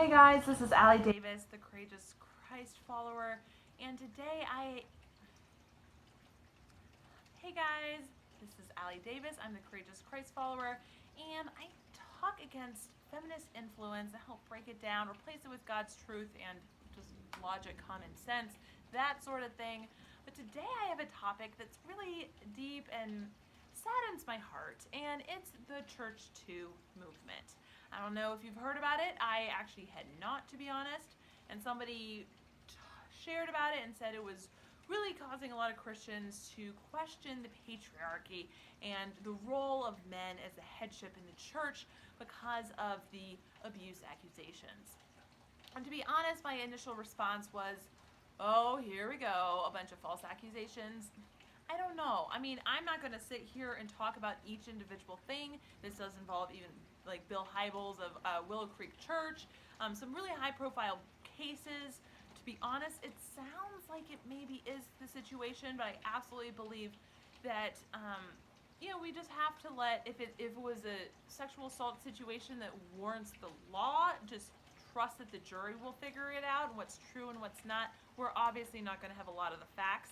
Hey guys, this is Allie Davis, the courageous Christ follower, and today Hey guys, this is Allie Davis. I'm the courageous Christ follower, and I talk against feminist influence and help break it down, replace it with God's truth and just logic, common sense, that sort of thing. But today I have a topic that's really deep and saddens my heart, and it's the churchtoo movement. I don't know if you've heard about it. I actually had not, to be honest, and somebody shared about it and said it was really causing a lot of Christians to question the patriarchy and the role of men as the headship in the church because of the abuse accusations. And to be honest, my initial response was, oh, here we go, a bunch of false accusations. I don't know. I mean, I'm not going to sit here and talk about each individual thing. This does involve even like Bill Hybels of Willow Creek Church, some really high-profile cases. To be honest, it sounds like it maybe is the situation, but I absolutely believe that we just have to let, if it was a sexual assault situation that warrants the law, just trust that the jury will figure it out and what's true and what's not. We're obviously not going to have a lot of the facts,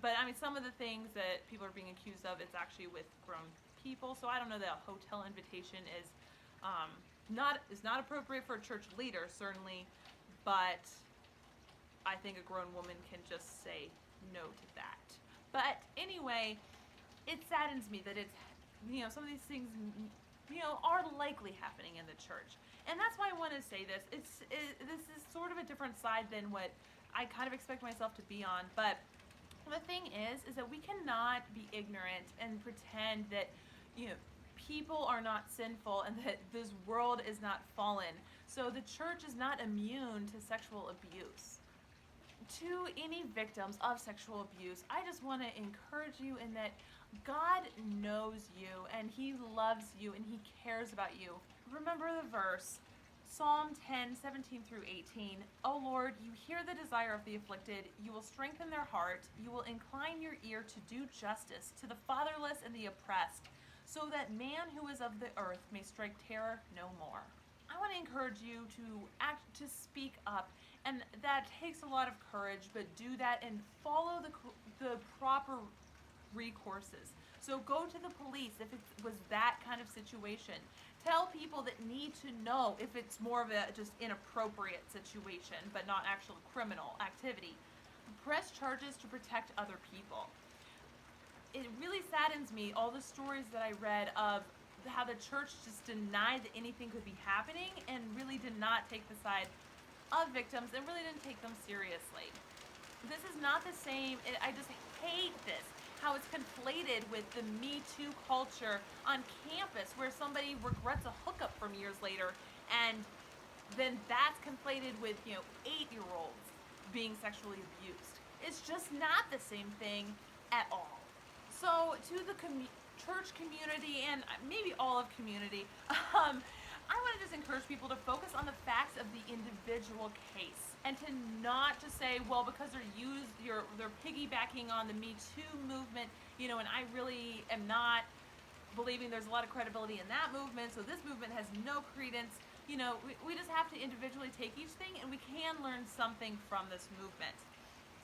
but I mean, some of the things that people are being accused of, it's actually with grown people. So I don't know that a hotel invitation is not appropriate for a church leader, certainly, but I think a grown woman can just say no to that. But anyway, it saddens me that it's some of these things are likely happening in the church, and that's why I want to say this. This is sort of a different side than what I kind of expect myself to be on, but the thing is that we cannot be ignorant and pretend that people are not sinful and that this world is not fallen. So the church is not immune to sexual abuse. To any victims of sexual abuse, I just want to encourage you in that God knows you and He loves you and He cares about you. Remember the verse, Psalm 10:17 through 18. O Lord, you hear the desire of the afflicted. You will strengthen their heart. You will incline your ear to do justice to the fatherless and the oppressed, so that man who is of the earth may strike terror no more. I want to encourage you to speak up, and that takes a lot of courage, but do that and follow the proper recourses. So go to the police if it was that kind of situation. Tell people that need to know if it's more of a just inappropriate situation, but not actual criminal activity. Press charges to protect other people. It really saddens me, all the stories that I read of how the church just denied that anything could be happening and really did not take the side of victims and really didn't take them seriously. This is not the same. I just hate this, how it's conflated with the metoo culture on campus where somebody regrets a hookup from years later, and then that's conflated with 8-year-olds being sexually abused. It's just not the same thing at all. So to the church community and maybe all of community, I want to just encourage people to focus on the facts of the individual case and to not just say, well, because they're piggybacking on the Me Too movement, and I really am not believing there's a lot of credibility in that movement, so this movement has no credence. We just have to individually take each thing, and we can learn something from this movement.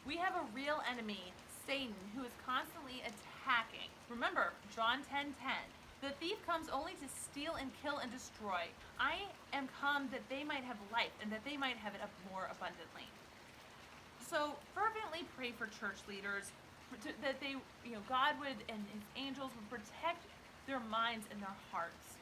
We have a real enemy, Satan, who is constantly attacking. Remember, John 10:10. The thief comes only to steal and kill and destroy. I am come that they might have life and that they might have it more abundantly. So fervently pray for church leaders that they, God would and His angels would protect their minds and their hearts.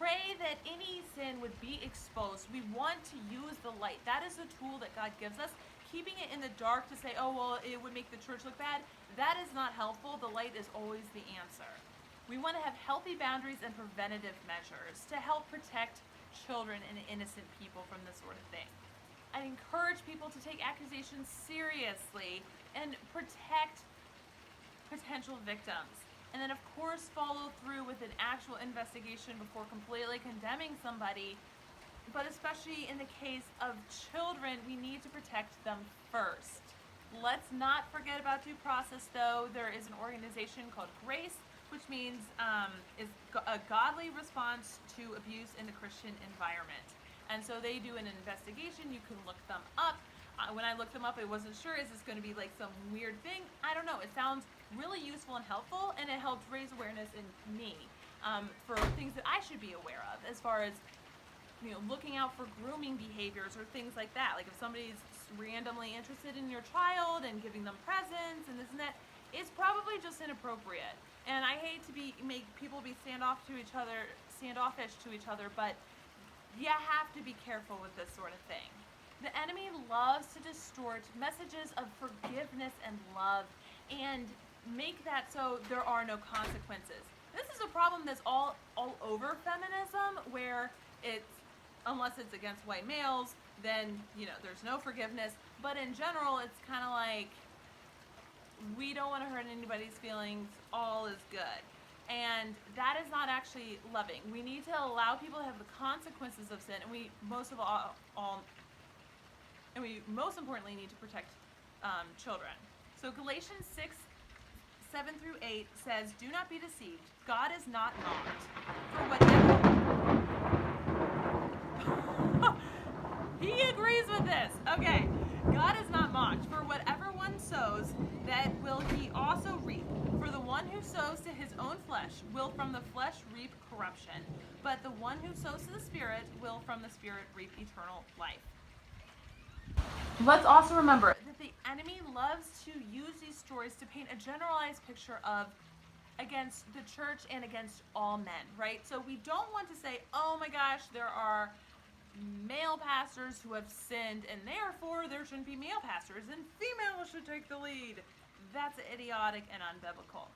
Pray that any sin would be exposed. We want to use the light. That is the tool that God gives us. Keeping it in the dark to say, oh, well, it would make the church look bad, that is not helpful. The light is always the answer. We want to have healthy boundaries and preventative measures to help protect children and innocent people from this sort of thing. I encourage people to take accusations seriously and protect potential victims. And then, of course, follow through with an actual investigation before completely condemning somebody. But especially in the case of children, we need to protect them first. Let's not forget about due process, though. There is an organization called GRACE, which means is a godly response to abuse in the Christian environment. And so they do an investigation. You can look them up. When I looked them up, I wasn't sure, is this going to be like some weird thing? I don't know. It sounds really useful and helpful, and it helped raise awareness in me for things that I should be aware of, as far as, you know, looking out for grooming behaviors or things like that. Like if somebody's randomly interested in your child and giving them presents and this and that, it's probably just inappropriate. And I hate to make people be standoffish to each other, but you have to be careful with this sort of thing. The enemy loves to distort messages of forgiveness and love and make that so there are no consequences. This is a problem that's all over feminism, where it's, unless it's against white males, then, you know, there's no forgiveness. But in general, it's kind of like, we don't want to hurt anybody's feelings, all is good. And that is not actually loving. We need to allow people to have the consequences of sin, and we most importantly need to protect children. So Galatians 6:7-8 says, "Do not be deceived. God is not mocked. For whatever..." He agrees with this. Okay. God is not mocked. For whatever one sows, that will he also reap. For the one who sows to his own flesh will from the flesh reap corruption, but the one who sows to the Spirit will from the Spirit reap eternal life. Let's also remember that the enemy loves to use these stories to paint a generalized picture of against the church and against all men, right? So we don't want to say, oh my gosh, there are male pastors who have sinned, and therefore there shouldn't be male pastors, and females should take the lead. That's idiotic and unbiblical.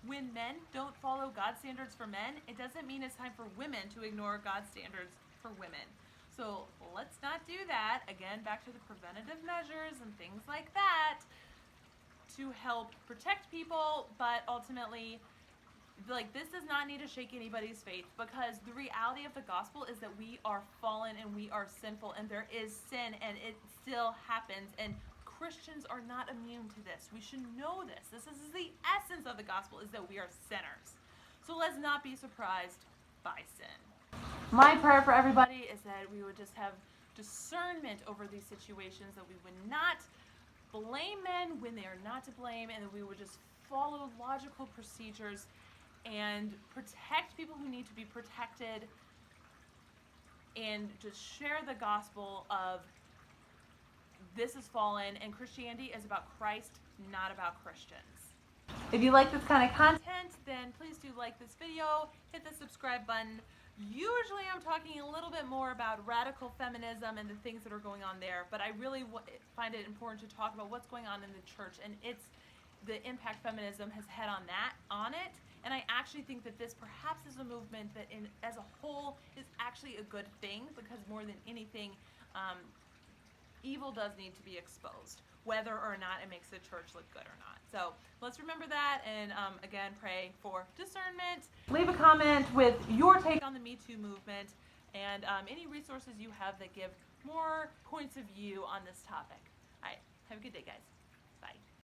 When men don't follow God's standards for men, it doesn't mean it's time for women to ignore God's standards for women. So let's not do that. Again, back to the preventative measures and things like that to help protect people, but ultimately, like, this does not need to shake anybody's faith, because the reality of the gospel is that we are fallen and we are sinful, and there is sin, and it still happens, and Christians are not immune to this. We should know this. This is the essence of the gospel, is that we are sinners. So let's not be surprised by sin. My prayer for everybody is that we would just have discernment over these situations, that we would not blame men when they are not to blame, and that we would just follow logical procedures and protect people who need to be protected, and just share the gospel of this is fallen, and Christianity is about Christ, not about Christians. If you like this kind of content, then please do like this video, hit the subscribe button. Usually I'm talking a little bit more about radical feminism and the things that are going on there, but I really find it important to talk about what's going on in the church, and it's the impact feminism has had on it. And I actually think that this perhaps is a movement that as a whole is actually a good thing, because more than anything, evil does need to be exposed, whether or not it makes the church look good or not. So let's remember that, and again, pray for discernment. Leave a comment with your take on the Me Too movement, and any resources you have that give more points of view on this topic. All right, have a good day, guys.